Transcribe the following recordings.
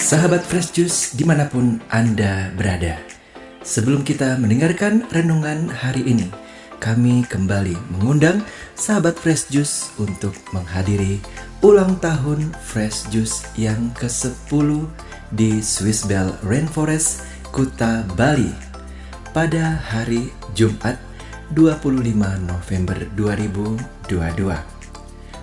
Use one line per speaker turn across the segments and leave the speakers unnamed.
Sahabat Fresh Juice dimanapun Anda berada, sebelum kita mendengarkan renungan hari ini, kami kembali mengundang sahabat Fresh Juice untuk menghadiri ulang tahun Fresh Juice yang ke-10 di Swiss Bell Rainforest, Kuta, Bali pada hari Jumat 25 November 2022.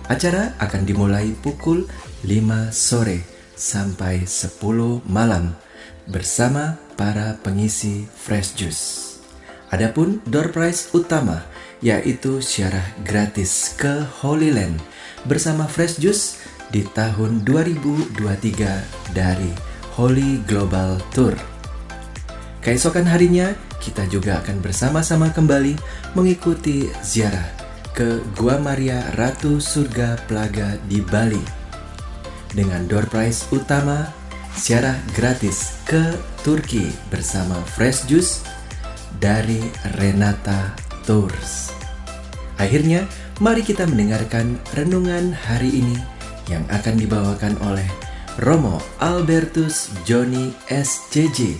Acara akan dimulai pukul 5 sore sampai 10 malam bersama para pengisi Fresh Juice. Adapun door prize utama yaitu syarah gratis ke Holy Land bersama Fresh Juice di tahun 2023 dari Holy Global Tour. Keesokan harinya kita juga akan bersama-sama kembali mengikuti ziarah ke Gua Maria Ratu Surga Plaga di Bali dengan door prize utama syarah gratis ke Turki bersama Fresh Juice dari Renata Tours. Akhirnya, mari kita mendengarkan renungan hari ini yang akan dibawakan oleh Romo Albertus Joni SCJ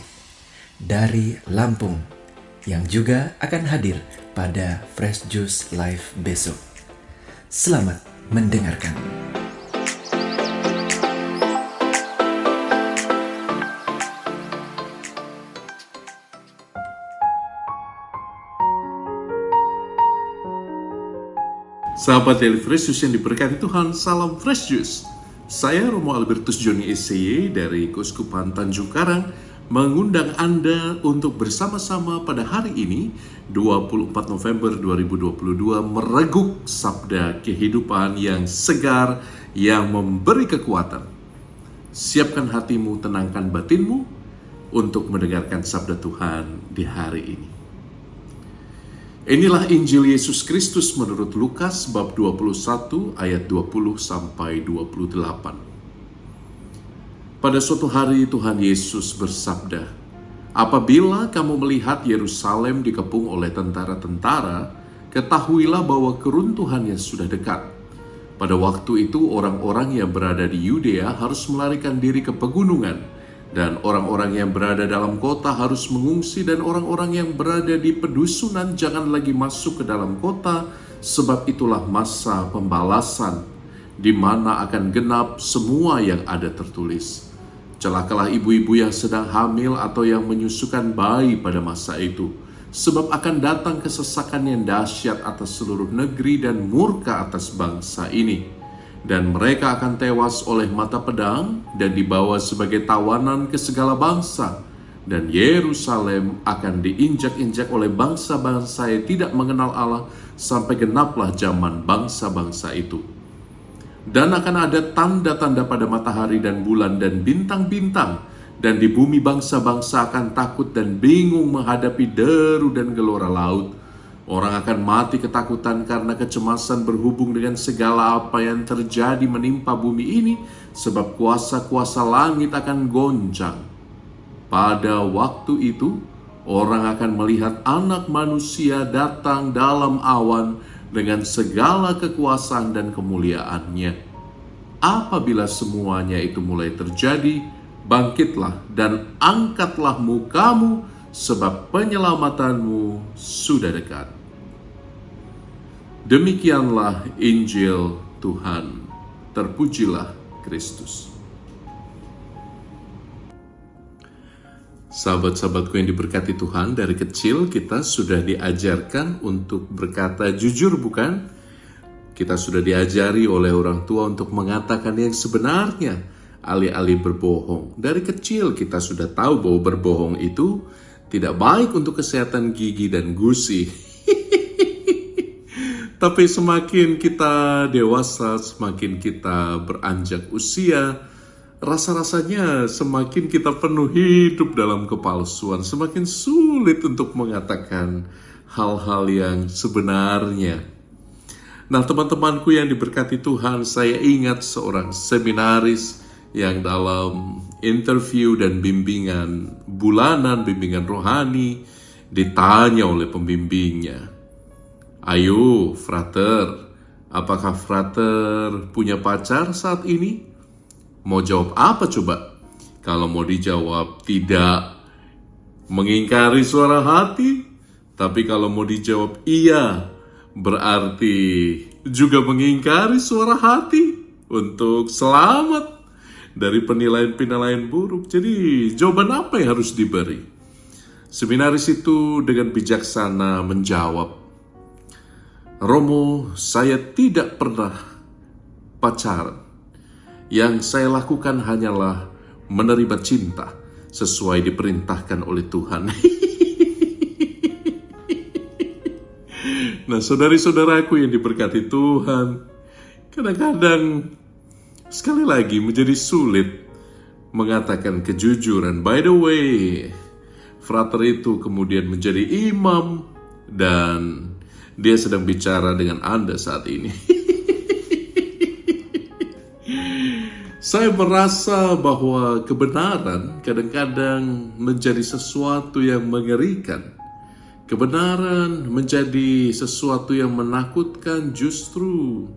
dari Lampung yang juga akan hadir pada Fresh Juice Live besok. Selamat mendengarkan.
Sahabat Daily Fresh Juice yang diberkati Tuhan, salam Fresh Juice. Saya Romo Albertus Joni SCJ dari Keuskupan Tanjung Karang mengundang Anda untuk bersama-sama pada hari ini 24 November 2022 mereguk sabda kehidupan yang segar yang memberi kekuatan. Siapkan hatimu, tenangkan batinmu untuk mendengarkan sabda Tuhan di hari ini. Inilah Injil Yesus Kristus menurut Lukas bab 21 ayat 20 sampai 28. Pada suatu hari Tuhan Yesus bersabda, "Apabila kamu melihat Yerusalem dikepung oleh tentara-tentara, ketahuilah bahwa keruntuhannya sudah dekat. Pada waktu itu orang-orang yang berada di Yudea harus melarikan diri ke pegunungan, dan orang-orang yang berada dalam kota harus mengungsi, dan orang-orang yang berada di pedusunan jangan lagi masuk ke dalam kota, sebab itulah masa pembalasan, di mana akan genap semua yang ada tertulis. Celakalah ibu-ibu yang sedang hamil atau yang menyusukan bayi pada masa itu, sebab akan datang kesesakan yang dahsyat atas seluruh negeri dan murka atas bangsa ini. Dan mereka akan tewas oleh mata pedang dan dibawa sebagai tawanan ke segala bangsa. Dan Yerusalem akan diinjak-injak oleh bangsa-bangsa yang tidak mengenal Allah sampai genaplah zaman bangsa-bangsa itu. Dan akan ada tanda-tanda pada matahari dan bulan dan bintang-bintang. Dan di bumi bangsa-bangsa akan takut dan bingung menghadapi deru dan gelora laut. Orang akan mati ketakutan karena kecemasan berhubung dengan segala apa yang terjadi menimpa bumi ini, sebab kuasa-kuasa langit akan goncang. Pada waktu itu, orang akan melihat Anak Manusia datang dalam awan dengan segala kekuasaan dan kemuliaannya. Apabila semuanya itu mulai terjadi, bangkitlah dan angkatlah mukamu, sebab penyelamatanmu sudah dekat." Demikianlah Injil Tuhan. Terpujilah Kristus. Sahabat-sahabatku yang diberkati Tuhan, dari kecil kita sudah diajarkan untuk berkata jujur, bukan? Kita sudah diajari oleh orang tua untuk mengatakan yang sebenarnya, alih-alih berbohong. Dari kecil kita sudah tahu bahwa berbohong itu tidak baik untuk kesehatan gigi dan gusi. Tapi semakin kita dewasa, semakin kita beranjak usia, rasa-rasanya semakin kita penuh hidup dalam kepalsuan, semakin sulit untuk mengatakan hal-hal yang sebenarnya. Nah, teman-temanku yang diberkati Tuhan, saya ingat seorang seminaris yang dalam interview dan bimbingan bulanan, bimbingan rohani, ditanya oleh pembimbingnya, "Ayo, frater, apakah frater punya pacar saat ini?" Mau jawab apa coba? Kalau mau dijawab tidak, mengingkari suara hati. Tapi kalau mau dijawab iya, berarti juga mengingkari suara hati untuk selamat dari penilaian-penilaian buruk. Jadi jawaban apa yang harus diberi? Seminaris itu dengan bijaksana menjawab, Romo, saya tidak pernah pacaran. Yang saya lakukan hanyalah menerima cinta sesuai diperintahkan oleh Tuhan. Nah, saudari-saudaraku yang diberkati Tuhan, kadang-kadang sekali lagi menjadi sulit mengatakan kejujuran. By the way, frater itu kemudian menjadi imam dan dia sedang bicara dengan Anda saat ini. Saya merasa bahwa kebenaran kadang-kadang menjadi sesuatu yang mengerikan. Kebenaran menjadi sesuatu yang menakutkan justru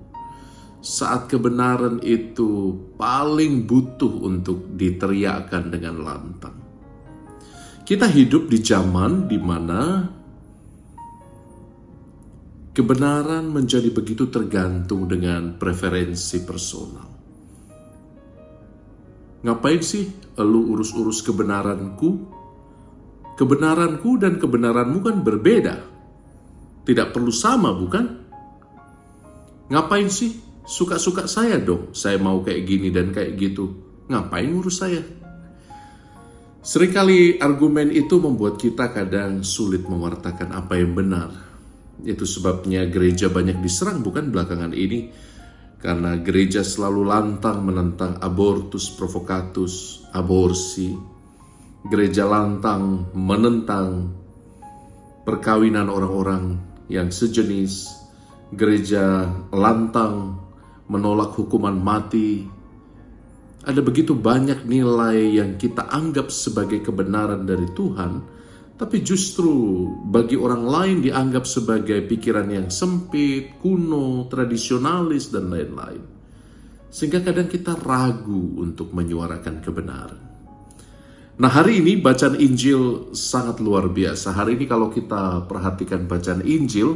saat kebenaran itu paling butuh untuk diteriakkan dengan lantang. Kita hidup di zaman di mana kebenaran menjadi begitu tergantung dengan preferensi personal. Ngapain sih lu urus-urus kebenaranku? Kebenaranku dan kebenaranmu kan berbeda. Tidak perlu sama, bukan? Ngapain sih? Suka-suka saya dong. Saya mau kayak gini dan kayak gitu. Ngapain urus saya? Seringkali argumen itu membuat kita kadang sulit mewartakan apa yang benar. Itu sebabnya gereja banyak diserang, bukan belakangan ini? Karena gereja selalu lantang menentang abortus provocatus, aborsi. Gereja lantang menentang perkawinan orang-orang yang sejenis. Gereja lantang menolak hukuman mati. Ada begitu banyak nilai yang kita anggap sebagai kebenaran dari Tuhan, tapi justru bagi orang lain dianggap sebagai pikiran yang sempit, kuno, tradisionalis, dan lain-lain. Sehingga kadang kita ragu untuk menyuarakan kebenaran. Nah, hari ini bacaan Injil sangat luar biasa. Hari ini kalau kita perhatikan bacaan Injil,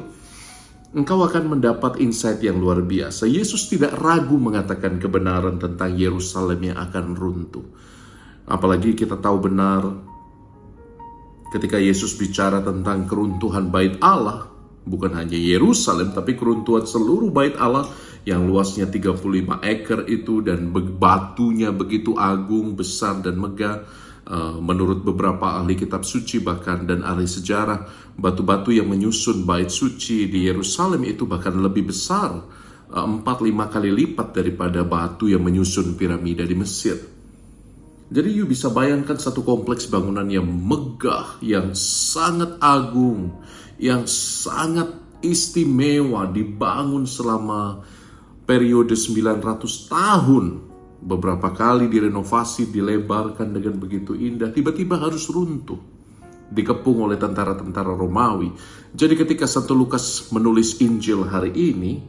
engkau akan mendapat insight yang luar biasa. Yesus tidak ragu mengatakan kebenaran tentang Yerusalem yang akan runtuh. Apalagi kita tahu benar, ketika Yesus bicara tentang keruntuhan bait Allah, bukan hanya Yerusalem, tapi keruntuhan seluruh bait Allah yang luasnya 35 ekar itu dan batunya begitu agung, besar, dan megah. Menurut beberapa ahli kitab suci bahkan dan ahli sejarah, batu-batu yang menyusun bait suci di Yerusalem itu bahkan lebih besar 4-5 kali lipat daripada batu yang menyusun piramida di Mesir. Jadi you bisa bayangkan satu kompleks bangunan yang megah, yang sangat agung, yang sangat istimewa, dibangun selama periode 900 tahun. Beberapa kali direnovasi, dilebarkan dengan begitu indah, tiba-tiba harus runtuh, dikepung oleh tentara-tentara Romawi. Jadi ketika Santo Lukas menulis Injil hari ini,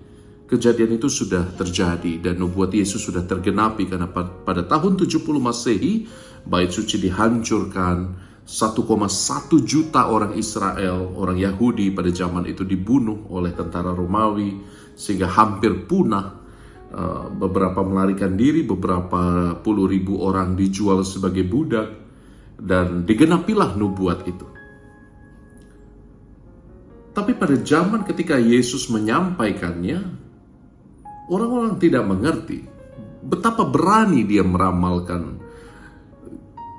kejadian itu sudah terjadi dan nubuat Yesus sudah tergenapi karena pada tahun 70 Masehi bait suci dihancurkan, 1,1 juta orang Israel, orang Yahudi pada zaman itu dibunuh oleh tentara Romawi sehingga hampir punah. Beberapa melarikan diri, beberapa puluh ribu orang dijual sebagai budak dan digenapilah nubuat itu. Tapi pada zaman ketika Yesus menyampaikannya, orang-orang tidak mengerti betapa berani dia meramalkan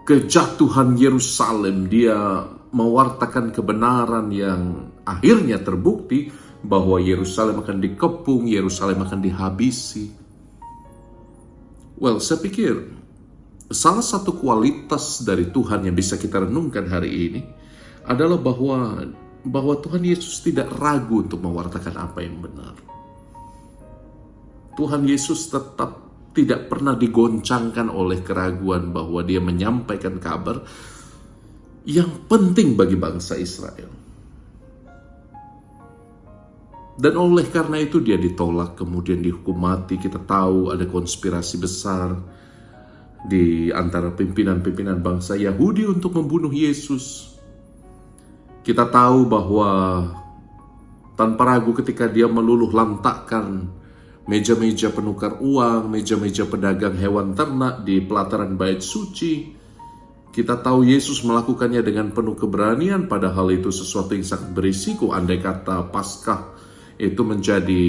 kejatuhan Yerusalem. Dia mewartakan kebenaran yang akhirnya terbukti bahwa Yerusalem akan dikepung, Yerusalem akan dihabisi. Well, saya pikir salah satu kualitas dari Tuhan yang bisa kita renungkan hari ini adalah bahwa Tuhan Yesus tidak ragu untuk mewartakan apa yang benar. Tuhan Yesus tetap tidak pernah digoncangkan oleh keraguan bahwa dia menyampaikan kabar yang penting bagi bangsa Israel. Dan oleh karena itu dia ditolak, kemudian dihukum mati. Kita tahu ada konspirasi besar di antara pimpinan-pimpinan bangsa Yahudi untuk membunuh Yesus. Kita tahu bahwa tanpa ragu ketika dia meluluh lantakkan meja-meja penukar uang, meja-meja pedagang hewan ternak di pelataran bait suci, kita tahu Yesus melakukannya dengan penuh keberanian, padahal itu sesuatu yang sangat berisiko. Andai kata Paskah itu menjadi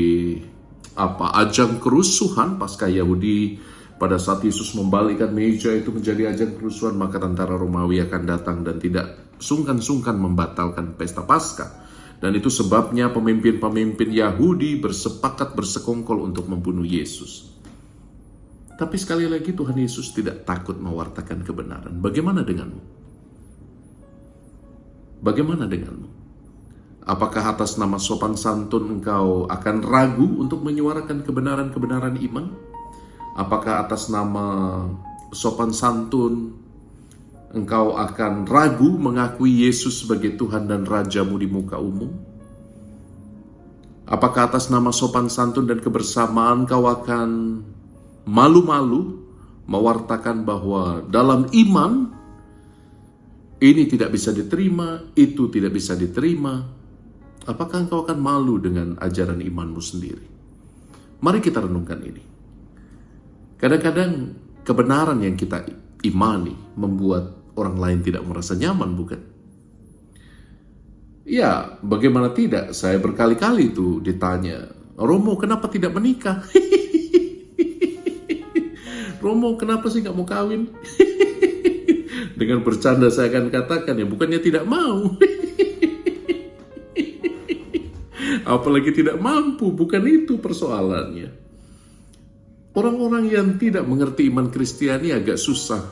ajang kerusuhan, Paskah Yahudi pada saat Yesus membalikkan meja itu menjadi ajang kerusuhan, maka tentara Romawi akan datang dan tidak sungkan-sungkan membatalkan pesta Paskah. Dan itu sebabnya pemimpin-pemimpin Yahudi bersepakat bersekongkol untuk membunuh Yesus. Tapi sekali lagi Tuhan Yesus tidak takut mewartakan kebenaran. Bagaimana denganmu? Bagaimana denganmu? Apakah atas nama sopan santun engkau akan ragu untuk menyuarakan kebenaran-kebenaran iman? Apakah atas nama sopan santun engkau akan ragu mengakui Yesus sebagai Tuhan dan Rajamu di muka umum? Apakah atas nama sopan santun dan kebersamaan kau akan malu-malu mewartakan bahwa dalam iman ini tidak bisa diterima, itu tidak bisa diterima? Apakah engkau akan malu dengan ajaran imanmu sendiri? Mari kita renungkan ini. Kadang-kadang kebenaran yang kita imani membuat orang lain tidak merasa nyaman, bukan? Ya, bagaimana tidak? Saya berkali-kali itu ditanya, Romo kenapa tidak menikah? Romo kenapa sih gak mau kawin? Dengan bercanda saya akan katakan, ya bukannya tidak mau. Apalagi tidak mampu, bukan itu persoalannya. Orang-orang yang tidak mengerti iman Kristiani agak susah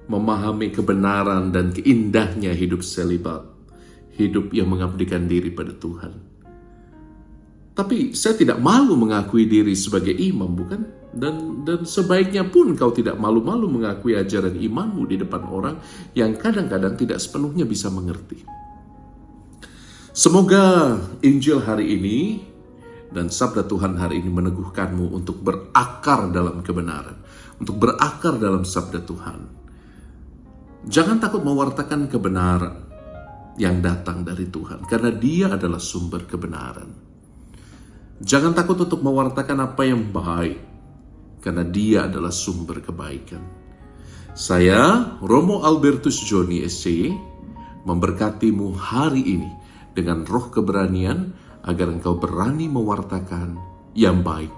memahami kebenaran dan keindahnya hidup selibat, hidup yang mengabdikan diri pada Tuhan. Tapi saya tidak malu mengakui diri sebagai imam, bukan? Dan sebaiknya pun kau tidak malu-malu mengakui ajaran imanmu di depan orang yang kadang-kadang tidak sepenuhnya bisa mengerti. Semoga Injil hari ini dan sabda Tuhan hari ini meneguhkanmu untuk berakar dalam kebenaran, untuk berakar dalam sabda Tuhan. Jangan takut mewartakan kebenaran yang datang dari Tuhan, karena Dia adalah sumber kebenaran. Jangan takut untuk mewartakan apa yang baik, karena Dia adalah sumber kebaikan. Saya, Romo Albertus Joni SC, memberkatimu hari ini dengan roh keberanian, agar engkau berani mewartakan yang baik,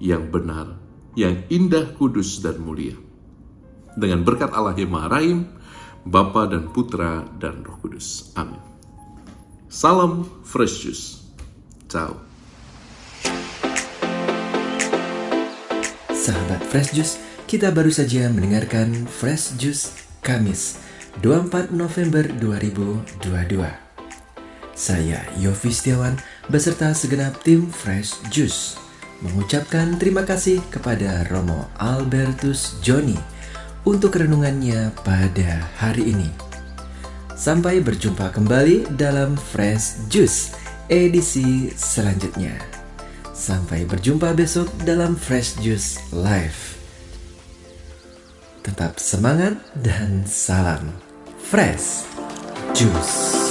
yang benar, yang indah, kudus, dan mulia. Dengan berkat Allah yang Maha Rahim, Bapa dan Putra dan Roh Kudus. Amin. Salam Fresh Juice. Ciao.
Sahabat Fresh Juice, kita baru saja mendengarkan Fresh Juice Kamis 24 November 2022. Saya Yofi Setiawan beserta segenap tim Fresh Juice mengucapkan terima kasih kepada Romo Albertus Joni untuk renungannya pada hari ini. Sampai berjumpa kembali dalam Fresh Juice edisi selanjutnya. Sampai berjumpa besok dalam Fresh Juice Live. Tetap semangat dan salam Fresh Juice.